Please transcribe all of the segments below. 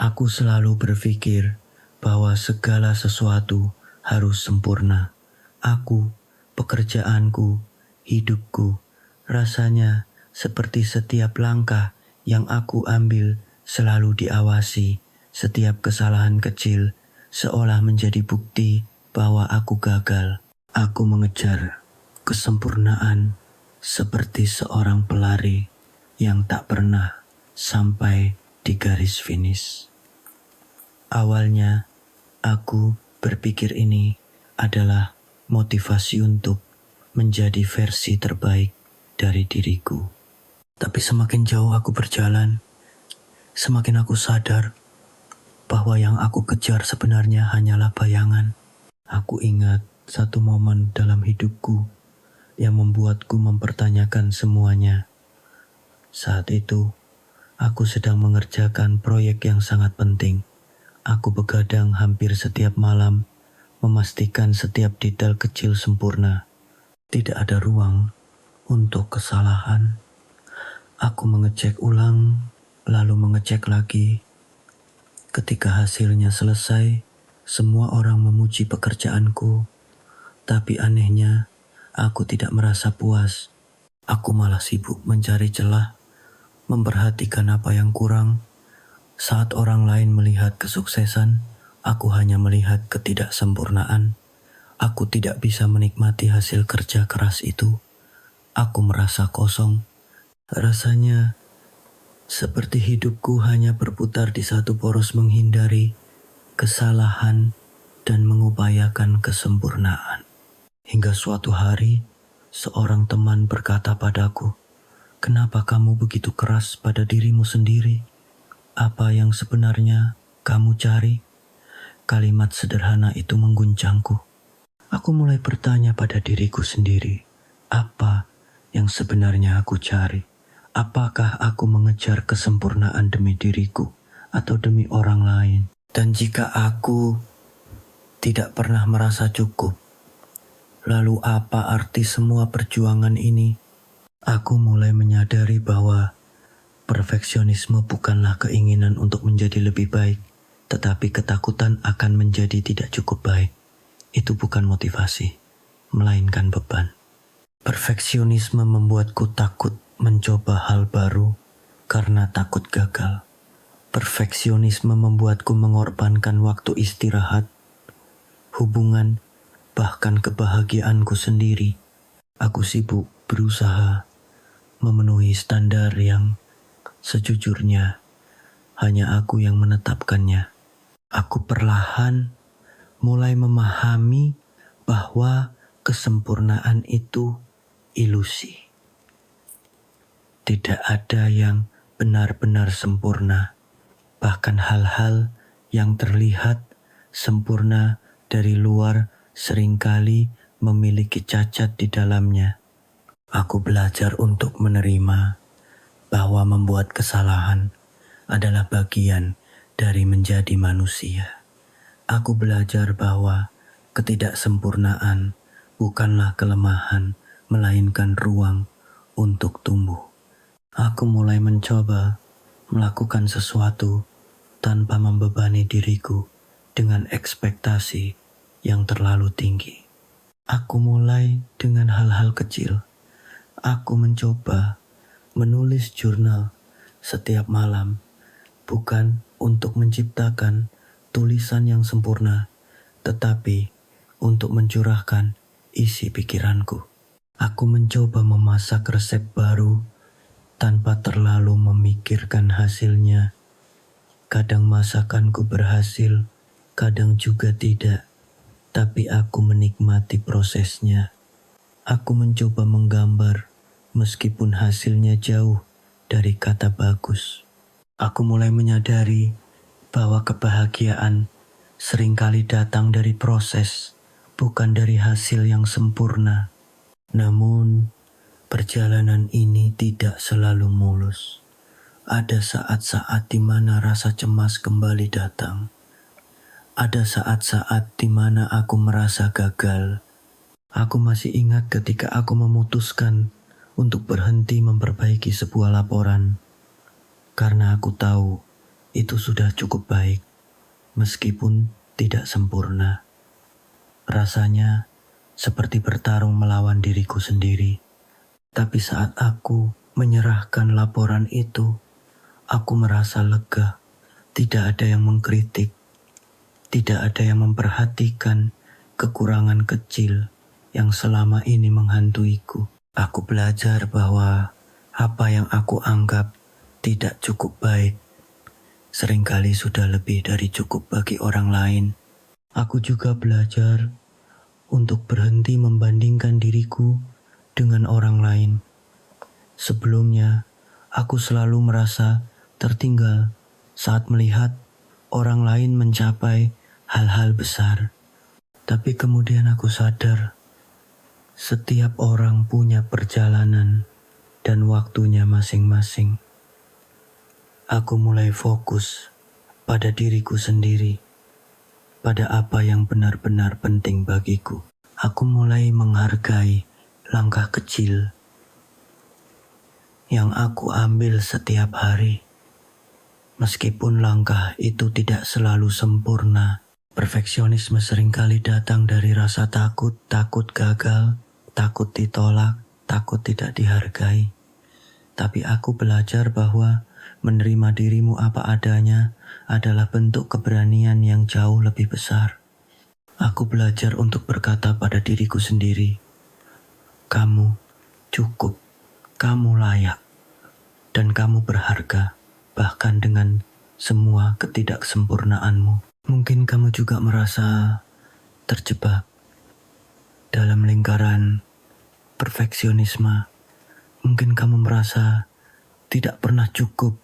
Aku selalu berpikir bahwa segala sesuatu harus sempurna. Aku, pekerjaanku, hidupku, rasanya seperti setiap langkah yang aku ambil selalu diawasi. Setiap kesalahan kecil seolah menjadi bukti bahwa aku gagal. Aku mengejar kesempurnaan seperti seorang pelari yang tak pernah sampai di garis finish. Awalnya, aku berpikir ini adalah motivasi untuk menjadi versi terbaik dari diriku. Tapi semakin jauh aku berjalan, semakin aku sadar bahwa yang aku kejar sebenarnya hanyalah bayangan. Aku ingat satu momen dalam hidupku yang membuatku mempertanyakan semuanya. Saat itu, aku sedang mengerjakan proyek yang sangat penting. Aku begadang hampir setiap malam, memastikan setiap detail kecil sempurna. Tidak ada ruang untuk kesalahan. Aku mengecek ulang, lalu mengecek lagi. Ketika hasilnya selesai, semua orang memuji pekerjaanku. Tapi anehnya, aku tidak merasa puas. Aku malah sibuk mencari celah, memperhatikan apa yang kurang. Saat orang lain melihat kesuksesan, aku hanya melihat ketidaksempurnaan. Aku tidak bisa menikmati hasil kerja keras itu. Aku merasa kosong. Rasanya seperti hidupku hanya berputar di satu poros, menghindari kesalahan dan mengupayakan kesempurnaan. Hingga suatu hari, seorang teman berkata padaku, "Kenapa kamu begitu keras pada dirimu sendiri? Apa yang sebenarnya kamu cari?" Kalimat sederhana itu mengguncangku. Aku mulai bertanya pada diriku sendiri, apa yang sebenarnya aku cari? Apakah aku mengejar kesempurnaan demi diriku atau demi orang lain? Dan jika aku tidak pernah merasa cukup, lalu apa arti semua perjuangan ini? Aku mulai menyadari bahwa perfeksionisme bukanlah keinginan untuk menjadi lebih baik, tetapi ketakutan akan menjadi tidak cukup baik. Itu bukan motivasi, melainkan beban. Perfeksionisme membuatku takut mencoba hal baru karena takut gagal. Perfeksionisme membuatku mengorbankan waktu istirahat, hubungan, bahkan kebahagiaanku sendiri. Aku sibuk berusaha memenuhi standar yang sejujurnya hanya aku yang menetapkannya. Aku perlahan mulai memahami bahwa kesempurnaan itu ilusi. Tidak ada yang benar-benar sempurna. Bahkan hal-hal yang terlihat sempurna dari luar seringkali memiliki cacat di dalamnya. Aku belajar untuk menerima bahwa membuat kesalahan adalah bagian dari menjadi manusia. Aku belajar bahwa ketidaksempurnaan bukanlah kelemahan, melainkan ruang untuk tumbuh. Aku mulai mencoba melakukan sesuatu tanpa membebani diriku dengan ekspektasi yang terlalu tinggi. Aku mulai dengan hal-hal kecil. Aku mencoba menulis jurnal setiap malam, bukan untuk menciptakan tulisan yang sempurna, tetapi untuk mencurahkan isi pikiranku. Aku mencoba memasak resep baru tanpa terlalu memikirkan hasilnya. Kadang masakanku berhasil, kadang juga tidak, tapi aku menikmati prosesnya. Aku mencoba menggambar meskipun hasilnya jauh dari kata bagus. Aku mulai menyadari bahwa kebahagiaan seringkali datang dari proses, bukan dari hasil yang sempurna. Namun, perjalanan ini tidak selalu mulus. Ada saat-saat di mana rasa cemas kembali datang. Ada saat-saat di mana aku merasa gagal. Aku masih ingat ketika aku memutuskan untuk berhenti memperbaiki sebuah laporan. Karena aku tahu itu sudah cukup baik, meskipun tidak sempurna. Rasanya seperti bertarung melawan diriku sendiri. Tapi saat aku menyerahkan laporan itu, aku merasa lega. Tidak ada yang mengkritik, tidak ada yang memperhatikan kekurangan kecil yang selama ini menghantuiku. Aku belajar bahwa apa yang aku anggap tidak cukup baik seringkali sudah lebih dari cukup bagi orang lain. Aku juga belajar untuk berhenti membandingkan diriku dengan orang lain. Sebelumnya, aku selalu merasa tertinggal saat melihat orang lain mencapai hal-hal besar. Tapi kemudian aku sadar, setiap orang punya perjalanan dan waktunya masing-masing. Aku mulai fokus pada diriku sendiri, pada apa yang benar-benar penting bagiku. Aku mulai menghargai langkah kecil yang aku ambil setiap hari. Meskipun langkah itu tidak selalu sempurna, perfeksionisme seringkali datang dari rasa takut gagal, takut ditolak, takut tidak dihargai. Tapi aku belajar bahwa menerima dirimu apa adanya adalah bentuk keberanian yang jauh lebih besar. Aku belajar untuk berkata pada diriku sendiri, kamu cukup, kamu layak, dan kamu berharga, bahkan dengan semua ketidaksempurnaanmu. Mungkin kamu juga merasa terjebak dalam lingkaran perfeksionisme. Mungkin kamu merasa tidak pernah cukup,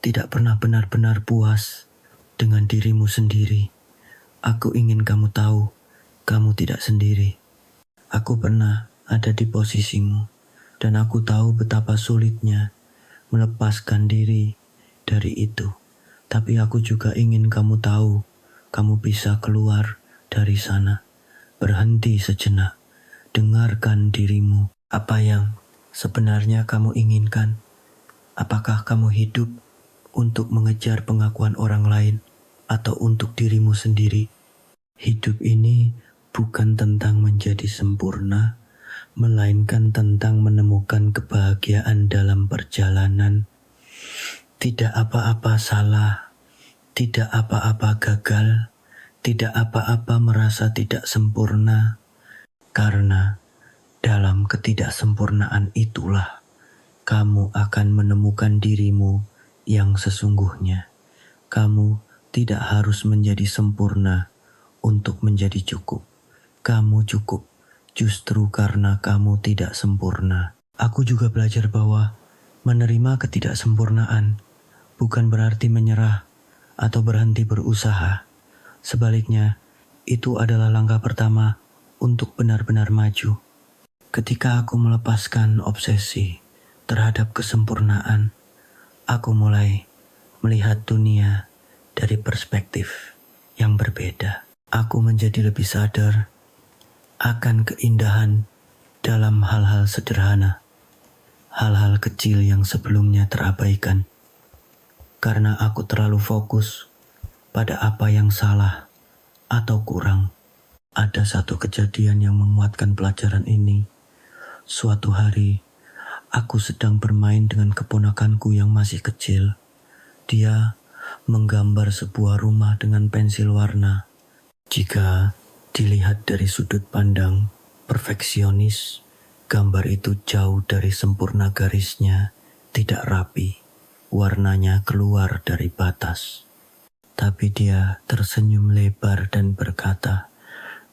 tidak pernah benar-benar puas dengan dirimu sendiri. Aku ingin kamu tahu, kamu tidak sendiri. Aku pernah ada di posisimu, dan aku tahu betapa sulitnya melepaskan diri dari itu. Tapi aku juga ingin kamu tahu, kamu bisa keluar dari sana. Berhenti sejenak, dengarkan dirimu. Apa yang sebenarnya kamu inginkan? Apakah kamu hidup untuk mengejar pengakuan orang lain atau untuk dirimu sendiri? Hidup ini bukan tentang menjadi sempurna, melainkan tentang menemukan kebahagiaan dalam perjalanan. Tidak apa-apa salah, tidak apa-apa gagal, tidak apa-apa merasa tidak sempurna, karena dalam ketidaksempurnaan itulah kamu akan menemukan dirimu yang sesungguhnya. Kamu tidak harus menjadi sempurna untuk menjadi cukup. Kamu cukup justru karena kamu tidak sempurna. Aku juga belajar bahwa menerima ketidaksempurnaan bukan berarti menyerah atau berhenti berusaha. Sebaliknya, itu adalah langkah pertama untuk benar-benar maju. Ketika aku melepaskan obsesi terhadap kesempurnaan, aku mulai melihat dunia dari perspektif yang berbeda. Aku menjadi lebih sadar akan keindahan dalam hal-hal sederhana, hal-hal kecil yang sebelumnya terabaikan. Karena aku terlalu fokus pada apa yang salah atau kurang. Ada satu kejadian yang menguatkan pelajaran ini. Suatu hari, aku sedang bermain dengan keponakanku yang masih kecil. Dia menggambar sebuah rumah dengan pensil warna. Jika dilihat dari sudut pandang perfeksionis, gambar itu jauh dari sempurna, garisnya tidak rapi, warnanya keluar dari batas. Tapi dia tersenyum lebar dan berkata,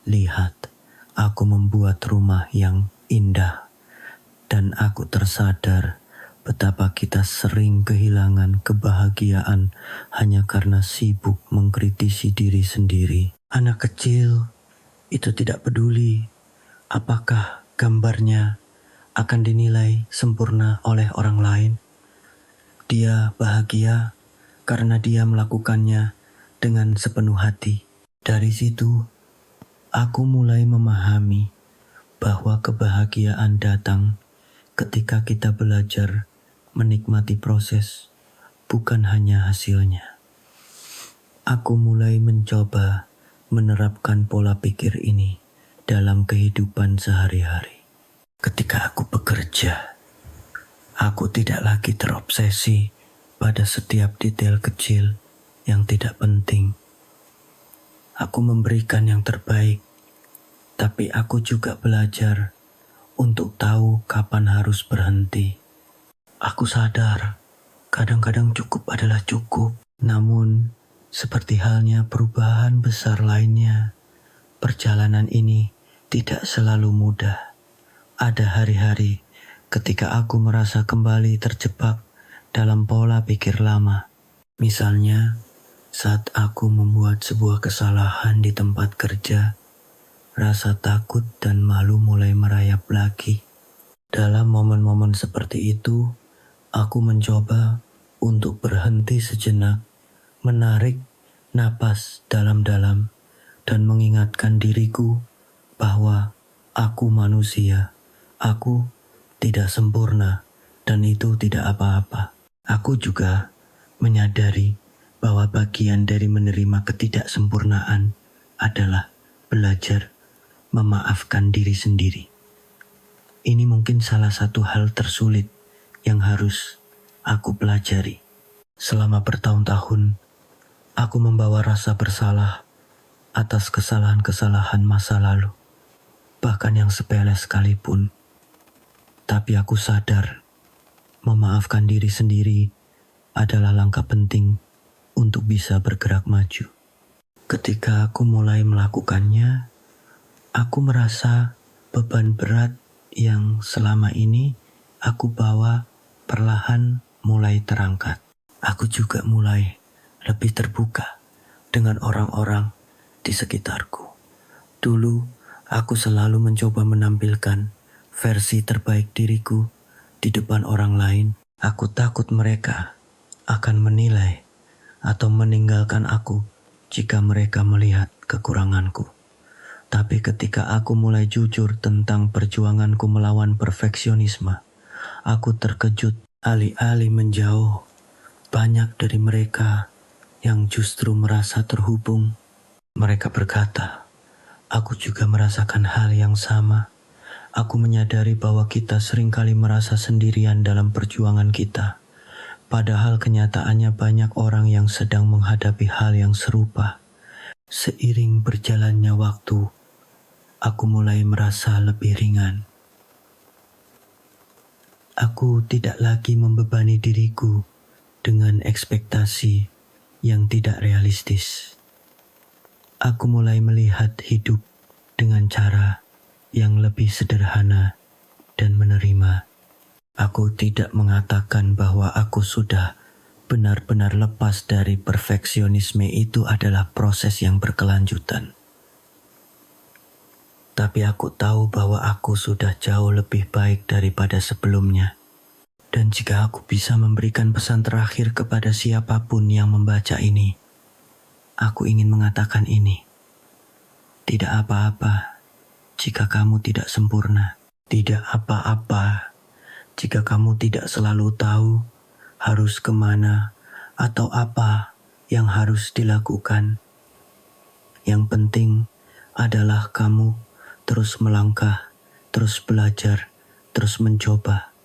"Lihat, aku membuat rumah yang indah." Dan aku tersadar betapa kita sering kehilangan kebahagiaan hanya karena sibuk mengkritisi diri sendiri. Anak kecil itu tidak peduli apakah gambarnya akan dinilai sempurna oleh orang lain. Dia bahagia karena dia melakukannya dengan sepenuh hati. Dari situ, aku mulai memahami bahwa kebahagiaan datang ketika kita belajar menikmati proses, bukan hanya hasilnya. Aku mulai mencoba menerapkan pola pikir ini dalam kehidupan sehari-hari. Ketika aku bekerja, aku tidak lagi terobsesi pada setiap detail kecil yang tidak penting. Aku memberikan yang terbaik, tapi aku juga belajar untuk tahu kapan harus berhenti. Aku sadar, kadang-kadang cukup adalah cukup. Namun, seperti halnya perubahan besar lainnya, perjalanan ini tidak selalu mudah. Ada hari-hari ketika aku merasa kembali terjebak dalam pola pikir lama. Misalnya, saat aku membuat sebuah kesalahan di tempat kerja, rasa takut dan malu mulai merayap lagi. Dalam momen-momen seperti itu, aku mencoba untuk berhenti sejenak, menarik napas dalam-dalam, dan mengingatkan diriku bahwa aku manusia, aku tidak sempurna, dan itu tidak apa-apa. Aku juga menyadari bahwa bagian dari menerima ketidaksempurnaan adalah belajar memaafkan diri sendiri. Ini mungkin salah satu hal tersulit yang harus aku pelajari. Selama bertahun-tahun, aku membawa rasa bersalah atas kesalahan-kesalahan masa lalu, bahkan yang sepele sekalipun. Tapi aku sadar, memaafkan diri sendiri adalah langkah penting untuk bisa bergerak maju. Ketika aku mulai melakukannya, aku merasa beban berat yang selama ini aku bawa perlahan mulai terangkat. Aku juga mulai lebih terbuka dengan orang-orang di sekitarku. Dulu, aku selalu mencoba menampilkan versi terbaik diriku di depan orang lain. Aku takut mereka akan menilai atau meninggalkan aku jika mereka melihat kekuranganku. Tapi ketika aku mulai jujur tentang perjuanganku melawan perfeksionisme, aku terkejut. Alih-alih menjauh, banyak dari mereka yang justru merasa terhubung. Mereka berkata, aku juga merasakan hal yang sama. Aku menyadari bahwa kita seringkali merasa sendirian dalam perjuangan kita. Padahal kenyataannya banyak orang yang sedang menghadapi hal yang serupa. Seiring berjalannya waktu, aku mulai merasa lebih ringan. Aku tidak lagi membebani diriku dengan ekspektasi yang tidak realistis. Aku mulai melihat hidup dengan cara yang lebih sederhana dan menerima. Aku tidak mengatakan bahwa aku sudah benar-benar lepas dari perfeksionisme. Itu adalah proses yang berkelanjutan. Tapi aku tahu bahwa aku sudah jauh lebih baik daripada sebelumnya. Dan jika aku bisa memberikan pesan terakhir kepada siapapun yang membaca ini, aku ingin mengatakan ini. Tidak apa-apa jika kamu tidak sempurna. Tidak apa-apa jika kamu tidak selalu tahu harus kemana atau apa yang harus dilakukan. Yang penting adalah kamu terus melangkah, terus belajar, terus mencoba.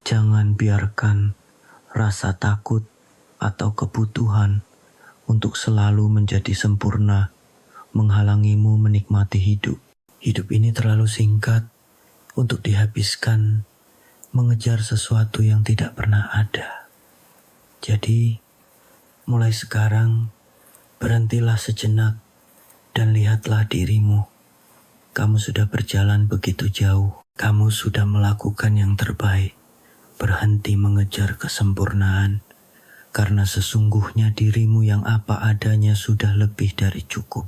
Jangan biarkan rasa takut atau kebutuhan untuk selalu menjadi sempurna menghalangimu menikmati hidup. Hidup ini terlalu singkat untuk dihabiskan mengejar sesuatu yang tidak pernah ada. Jadi, mulai sekarang berhentilah sejenak dan lihatlah dirimu. Kamu sudah berjalan begitu jauh. Kamu sudah melakukan yang terbaik. Berhenti mengejar kesempurnaan, karena sesungguhnya dirimu yang apa adanya sudah lebih dari cukup.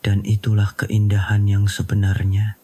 Dan itulah keindahan yang sebenarnya.